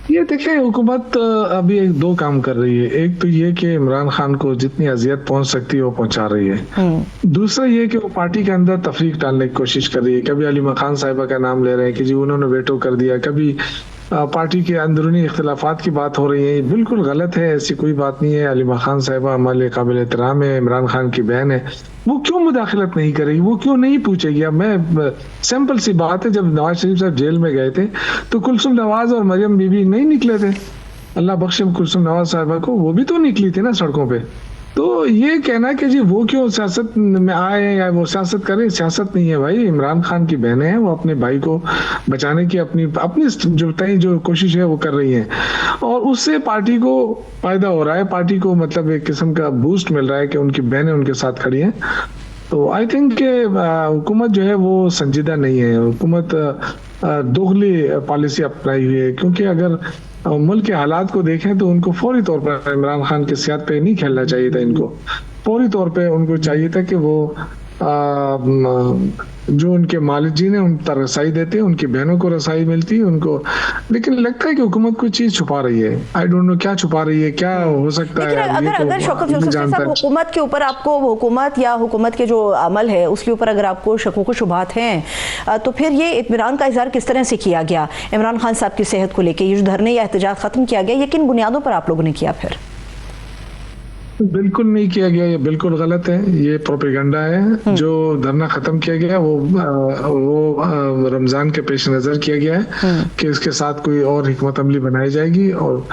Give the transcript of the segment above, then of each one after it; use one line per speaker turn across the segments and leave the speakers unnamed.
ये देखें, हुकूमत अभी एक दो काम कर रही है। एक तो ये कि इमरान खान को जितनी अजियत पहुंच सकती है वो पहुंचा रही है। दूसरा ये कि वो पार्टी के अंदर तफरीक डालने की कोशिश कर रही है। कभी अलीमा खान साहिबा का नाम ले रहे हैं कि जी उन्होंने वेटो कर दिया, कभी पार्टी के अंदरूनी इख्तिलाफात की बात हो रही है। ये बिल्कुल गलत है, ऐसी कोई बात नहीं है। अलीमा खान साहिबा हमारे काबिल एहतराम है, इमरान खान की बहन है। वो क्यों मुदाखलत नहीं करेगी, वो क्यों नहीं पूछेगी? अब मैं सिंपल सी बात है, जब नवाज शरीफ साहब जेल में गए थे तो कुलसुम नवाज और मरियम बीबी नहीं निकले थे? अल्लाह बख्शे कुलसुम नवाज साहिबा को, वो भी तो निकली थी ना सड़कों पे। तो ये कहना कि जी वो क्यों सियासत में आए या वो सियासत करें, सियासत नहीं है भाई। इमरान खान की बहनें हैं, वो अपने भाई को बचाने की अपनी अपनी जो कोशिश है वो कर रही हैं, और उससे पार्टी को फायदा हो रहा है। पार्टी को मतलब एक किस्म का बूस्ट मिल रहा है कि उनकी बहनें उनके साथ खड़ी हैं। तो आई थिंक हुकूमत जो है वो संजीदा नहीं है। हुकूमत दोगली पॉलिसी अपनाई हुई है, क्योंकि अगर मुल्क के हालात को देखें तो उनको फौरी तौर पर इमरान खान की सियासत पे नहीं खेलना चाहिए था। इनको फौरी तौर पे उनको चाहिए था कि वो जो उनके मालिकीन है उन तक रसाई देते, उनकी बहनों को रसाई मिलती उनको। लेकिन लगता है कि हुकूमत कोई चीज छुपा रही है। आई डोंट नो क्या छुपा रही है, क्या हो सकता है।
अगर शौकत यूसुफ साहब हुकूमत के ऊपर आपको, हुकूमत या हुकूमत के जो अमल है उसके ऊपर अगर आपको शकों को शुबहात हैं, तो फिर ये इत्मीनान का इजहार किस तरह से किया गया इमरान खान साहब की सेहत को लेकर? ये जो धरने या एहतजाज खत्म किया गया, ये किन बुनियादों पर आप लोगों ने किया? फिर
बिल्कुल नहीं किया गया, ये बिल्कुल गलत है। ये प्रोपेगेंडा है। जो धरना खत्म किया गया वो रमजान के पेश नजर किया गया है कि इसके साथ कोई और हिकमत अमली बनाई जाएगी, और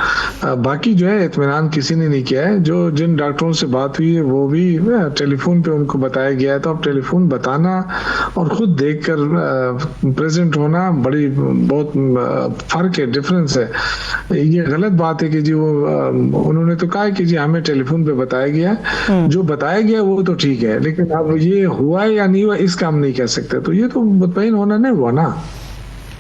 बाकी जो है इत्मीनान किसी ने नहीं किया है। जो जिन डॉक्टरों से बात हुई है वो भी टेलीफोन पे उनको बताया गया है। तो अब टेलीफोन बताना और खुद देख कर प्रेजेंट होना बड़ी बहुत फर्क है, डिफरेंस है। ये गलत बात है कि जी वो उन्होंने तो कहा कि जी हमें टेलीफोन बताया गया, जो बताया गया वो तो ठीक है, लेकिन अब ये हुआ है या नहीं हुआ इसका हम नहीं कह सकते। तो ये तो मुतमईन होना नहीं हुआ ना।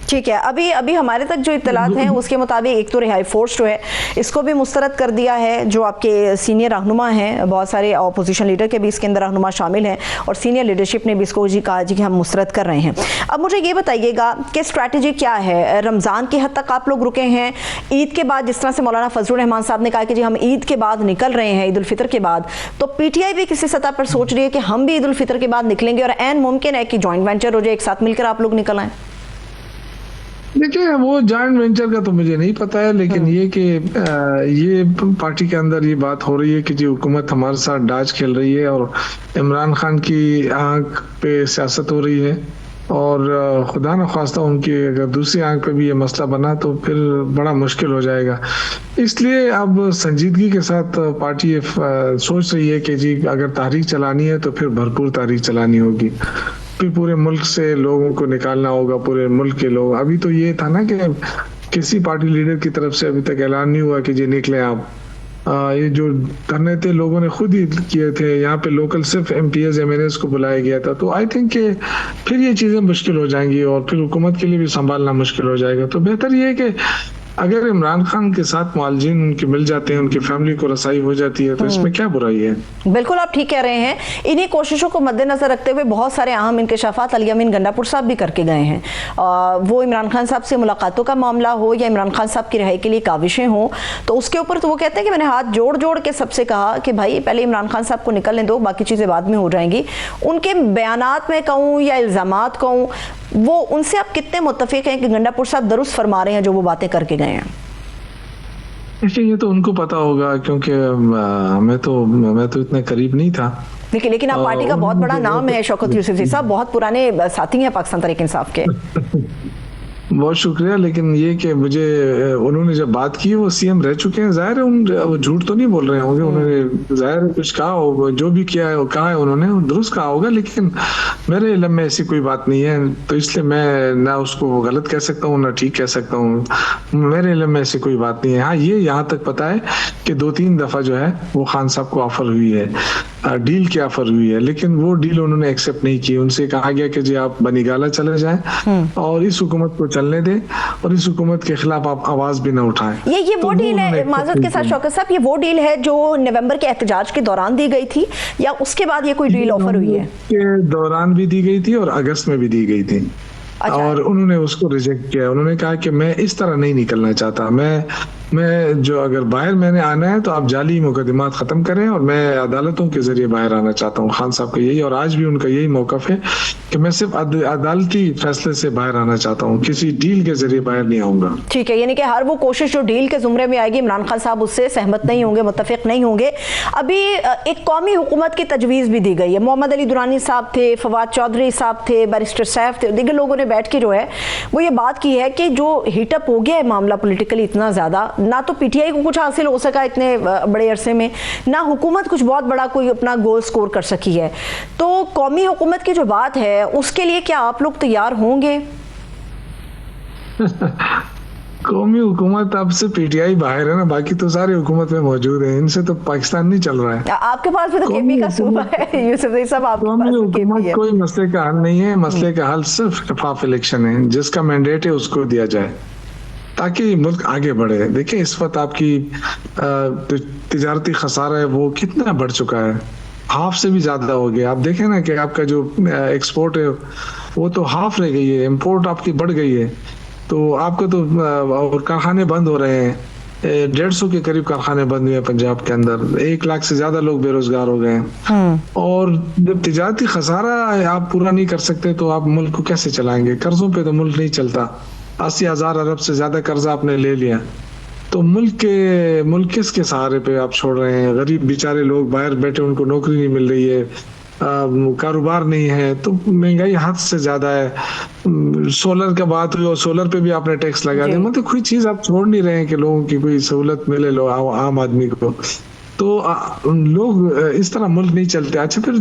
ठीक है, अभी हमारे तक जो इत्तलात हैं उसके मुताबिक एक तो रिहाई फोर्स जो है इसको भी मुस्तरद कर दिया है। जो आपके सीनियर रहनुमा हैं, बहुत सारे अपोजिशन लीडर के भी इसके अंदर रहनुमा शामिल हैं, और सीनियर लीडरशिप ने भी इसको जी कहा जी कि हम मुस्तरद कर रहे हैं। अब मुझे ये बताइएगा कि स्ट्रैटेजी क्या है? रमज़ान की हद तक आप लोग रुके हैं, ईद के बाद जिस तरह से मौलाना फजलुर रहमान साहब ने कहा कि जी हम ईद के बाद निकल रहे हैं, ईद उल फितर के बाद, तो पीटीआई भी किसी सतह पर सोच रही है कि हम भी ईद उल फितर के बाद निकलेंगे, और एन मुमकिन है कि जॉइंट वेंचर हो जाए, एक साथ मिलकर आप लोग निकल आए?
देखिए, वो जॉइंट वेंचर का तो मुझे नहीं पता है, लेकिन ये कि ये पार्टी के अंदर ये बात हो रही है कि जी हुकूमत हमारे साथ डाच खेल रही है और इमरान खान की आंख पे सियासत हो रही है, और खुदा न खास्ता उनकी अगर दूसरी आंख पे भी ये मसला बना तो फिर बड़ा मुश्किल हो जाएगा। इसलिए अब संजीदगी के साथ पार्टी सोच रही है कि जी अगर तहरीक चलानी है तो फिर भरपूर तहरीक चलानी होगी, फिर पूरे मुल्क से लोगों को निकालना होगा, पूरे मुल्क के लोग। अभी तो ये था ना कि किसी पार्टी लीडर की तरफ से अभी तक ऐलान नहीं हुआ कि जी निकले आप। ये जो धरने थे लोगों ने खुद ही किए थे। यहाँ पे लोकल सिर्फ एमपीएस एमएनएस को बुलाया गया था। तो आई थिंक कि फिर ये चीजें मुश्किल हो जाएंगी और फिर हुकूमत के लिए भी संभालना मुश्किल हो जाएगा। तो बेहतर ये है कि अगर इमरान खान के साथ मुआलजीन उनके मिल जाते हैं, उनकी फैमिली को रसाई हो जाती है, तो इसमें क्या बुराई है?
बिल्कुल आप ठीक कह रहे हैं। इन्हीं कोशिशों को मद्देनजर रखते हुए बहुत सारे अहम इंकशाफात अली अमीन गंडापुर साहब भी करके गए हैं। वो इमरान खान साहब से मुलाकातों का मामला हो या इमरान खान साहब की रिहाई के लिए काविशें हों, तो उसके ऊपर तो वो कहते हैं कि मैंने हाथ जोड़ जोड़ के सबसे कहा कि भाई पहले इमरान खान साहब को निकलने दो, बाकी चीज़ें बाद में हो जाएंगी। उनके बयानात में कहूँ या इल्ज़ामात कहूँ, वो उनसे आप कितने मुत्तफिक हैं कि गंडापुर साहब दुरुस्त फरमा रहे हैं जो वो बातें करके गए हैं?
ये तो उनको पता होगा, क्योंकि मैं तो इतना करीब नहीं था।
लेकिन आप पार्टी का बहुत बड़ा नाम है शौकत यूसुफ साहब, बहुत पुराने साथी हैं पाकिस्तान तहरीक इंसाफ के।
बहुत शुक्रिया, लेकिन ये कि मुझे उन्होंने जब बात की, वो सीएम रह चुके हैं, जाहिर है वो झूठ तो नहीं बोल रहे होंगे। उन्होंने जाहिर कुछ कहा होगा, जो भी किया है वो कहा है उन्होंने, दुरुस्त कहा होगा, लेकिन मेरे इल्म में ऐसी कोई बात नहीं है। तो इसलिए मैं ना उसको गलत कह सकता हूँ ना ठीक कह सकता हूँ। मेरे इल्म में ऐसी कोई बात नहीं है। हाँ, ये यहाँ तक पता है कि 2-3 दफा जो है वो खान साहब को ऑफर हुई है, डील की ऑफर हुई है, लेकिन वो डील उन्होंने एक्सेप्ट नहीं की। उनसे कहा गया कि जी आप बनीगाला चले जाएं और इस हुकूमत को चलने दें और इस हुकूमत के खिलाफ आप आवाज भी ना उठाएं।
ये वो डील है माजरत के साथ शौकत साहब, ये वो डील है जो नवंबर के एहतजाज के दौरान दी गई थी, या उसके बाद ये कोई डील ऑफर हुई है?
के दौरान भी दी गई थी और अगस्त में भी दी गई थी।
अच्छा।
और उन्होंने उसको रिजेक्ट किया। उन्होंने कहा कि मैं इस तरह नहीं निकलना चाहता, मैं जो अगर बाहर मैंने आना है तो आप जाली मुकदमात खत्म करें और मैं अदालतों के जरिए बाहर आना चाहता हूँ। खान साहब का यही, और आज भी उनका यही मौकफ है कि मैं सिर्फ अदालती फैसले से बाहर आना चाहता हूँ, किसी डील के जरिए बाहर नहीं आऊंगा।
ठीक है, यानी कि हर वो कोशिश जो डील के जुमरे में आएगी, इमरान खान साहब उससे सहमत नहीं होंगे, मुत्तफिक नहीं होंगे। अभी एक कौमी हुकूमत की तजवीज़ भी दी गई है। मोहम्मद अली दुरानी साहब थे, फवाद चौधरी साहब थे, बैरिस्टर सैफ थे, दीगर लोगों ने बैठ के जो है वो ये बात की है कि जो हीटअप हो गया है मामला पॉलिटिकली इतना ज़्यादा, ना तो पीटीआई को कुछ हासिल हो सका इतने बड़े अरसे में, ना हुकूमत कुछ बहुत बड़ा कोई अपना गोल स्कोर कर सकी है। तो कौमी हुकूमत की जो बात है उसके लिए क्या आप लोग तैयार होंगे?
कौमी हुकूमत अब से पीटीआई बाहर है ना, बाकी तो सारी हुकूमत में मौजूद है, इनसे तो पाकिस्तान नहीं चल रहा है।
आपके पास भी तो केपी का सूबा है यूसुफ साहब, आपके पास
कौमी
तो
हुकूमत
केपी है।
कोई मसले का हल नहीं है, मसले का हल सिर्फ शफाफ इलेक्शन है, जिसका मैंडेट है उसको दिया जाए ताकि मुल्क आगे बढ़े। देखिए इस वक्त आपकी तिजारती खसारा है वो कितना बढ़ चुका है, हाफ से भी ज्यादा हो गया। आप देखें ना कि आपका जो एक्सपोर्ट है वो तो हाफ रह गई है, इम्पोर्ट आपकी बढ़ गई है। तो आपको तो और कारखाने बंद हो रहे हैं, 150 के करीब कारखाने बंद हुए हैं पंजाब के अंदर, 1 लाख से ज्यादा लोग बेरोजगार हो गए हैं। और जब तिजारती खसारा आप पूरा नहीं कर सकते तो आप मुल्क को कैसे चलाएंगे? कर्जों पे तो मुल्क नहीं चलता। 80,000 अरब से ज्यादा कर्जा आपने ले लिया तो मुल्क किसके सहारे पे आप छोड़ रहे हैं? गरीब बेचारे लोग बाहर बैठे, उनको नौकरी नहीं मिल रही है, कारोबार नहीं है, तो महंगाई हद से ज्यादा है। सोलर का बात हुई और सोलर पे भी आपने टैक्स लगा दिया, मतलब कोई चीज आप छोड़ नहीं रहे हैं कि लोगों की कोई सहूलत मिले लो आम आदमी को। तो लोग इस तरह मुल्क नहीं चलते। अच्छा फिर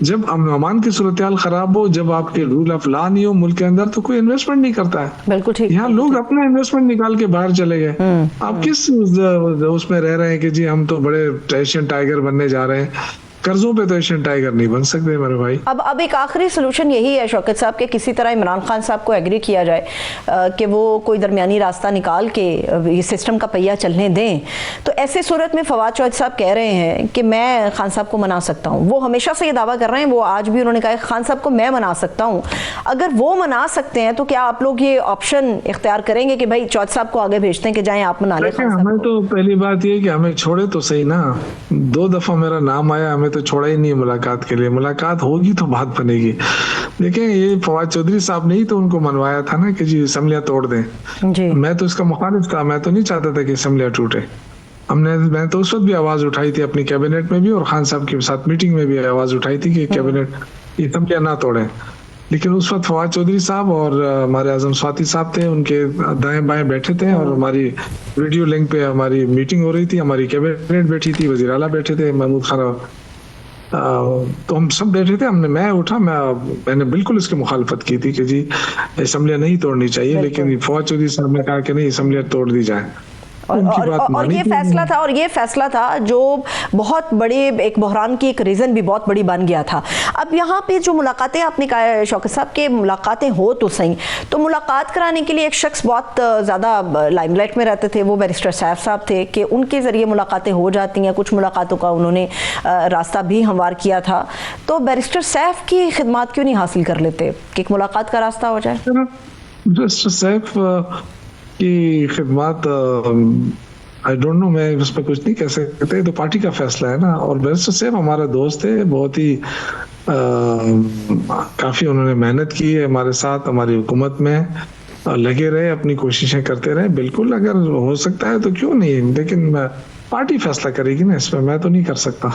जब अमन की सूरत हाल खराब हो, जब आपके रूल ऑफ लॉ नहीं हो मुल्क के अंदर, तो कोई इन्वेस्टमेंट नहीं करता है।
बिल्कुल ठीक।
यहाँ लोग अपना इन्वेस्टमेंट निकाल के बाहर चले गए। आप किस उसमें रह रहे हैं कि जी हम तो बड़े एशियन टाइगर बनने जा रहे हैं? कर्जों पे तो एशियन टाइगर नहीं बन सकते मेरे भाई।
अब एक आखिरी सोल्यूशन यही है शौकत साहब कि किसी तरह इमरान खान साहब को एग्री किया जाए कि वो कोई दरमियानी रास्ता निकाल के ये सिस्टम का पहिया चलने दें। तो ऐसे सूरत में फवाद चौधरी साहब कह रहे हैं कि मैं खान साहब को मना सकता हूँ। वो हमेशा से ये दावा कर रहे हैं, वो आज भी उन्होंने कहा खान साहब को मैं मना सकता हूँ। अगर वो मना सकते हैं तो क्या आप लोग ये ऑप्शन इख्तियार करेंगे कि भाई चौधरी साहब को आगे भेजते हैं कि जाएं आप मना लें?
हमें तो पहली बात ये कि हमें छोड़े तो सही ना। 2 दफा मेरा नाम आया, हमें तो छोड़ा ही नहीं मुलाकात के लिए। मुलाकात होगी तो बात बनेगी। देखिए ये फवाद चौधरी साहब ने ही तो उनको मनवाया था ना कि जी असेंबलियां तोड़ दें जी। मैं तो इसका मुखालिफ था, मैं तो नहीं चाहता था कि असेंबलियां टूटे। मैं तो उस वक्त भी आवाज उठाई थी अपनी कैबिनेट में भी, और खान साहब के साथ मीटिंग में भी आवाज उठाई थी कि कैबिनेट असेंबलियां ना तोड़े। लेकिन उस वक्त फवाद चौधरी साहब और हमारे आजम स्वाति साहब थे, उनके दाएं बाएं बैठे थे और हमारी वीडियो लिंक पे हमारी मीटिंग हो रही थी। हमारी कैबिनेट बैठी थी, वजीर आला बैठे थे, महमूद खान, तो हम सब बैठे थे। मैं उठा, मैंने बिल्कुल इसकी मुखालफत की थी कि जी असेंबलियां नहीं तोड़नी चाहिए, लेकिन फवाद चौधरी साहब ने कहा कि नहीं असेंबलियां तोड़ दी जाए।
और ये फैसला था जो बहुत बड़े एक बहरान की एक रीज़न भी बहुत बड़ी बन गया था। अब यहाँ पे जो मुलाकातें आपने कहा शौकत साहब के मुलाकातें हो तो सही, तो मुलाकात कराने के लिए एक शख्स बहुत ज़्यादा लाइमलाइट में रहते थे, वो बैरिस्टर सैफ साहब थे कि उनके ज़रिए मुलाकातें हो जाती हैं। कुछ मुलाकातों का उन्होंने रास्ता भी हमवार किया था। तो बैरिस्टर सैफ की खिदमत क्यों नहीं हासिल कर लेते कि एक मुलाकात का रास्ता हो जाए?
बैरिस्टर सैफ की खिदमत आई डोंट नो, मैं उस पर कुछ नहीं कह सकते, तो पार्टी का फैसला है ना। और बैरिस्टर साहब हमारा दोस्त है, बहुत ही काफी उन्होंने मेहनत की है हमारे साथ, हमारी हुकूमत में लगे रहे, अपनी कोशिशें करते रहे। बिल्कुल अगर हो सकता है तो क्यों नहीं, लेकिन पार्टी फैसला करेगी ना, इसमें मैं तो नहीं कर सकता।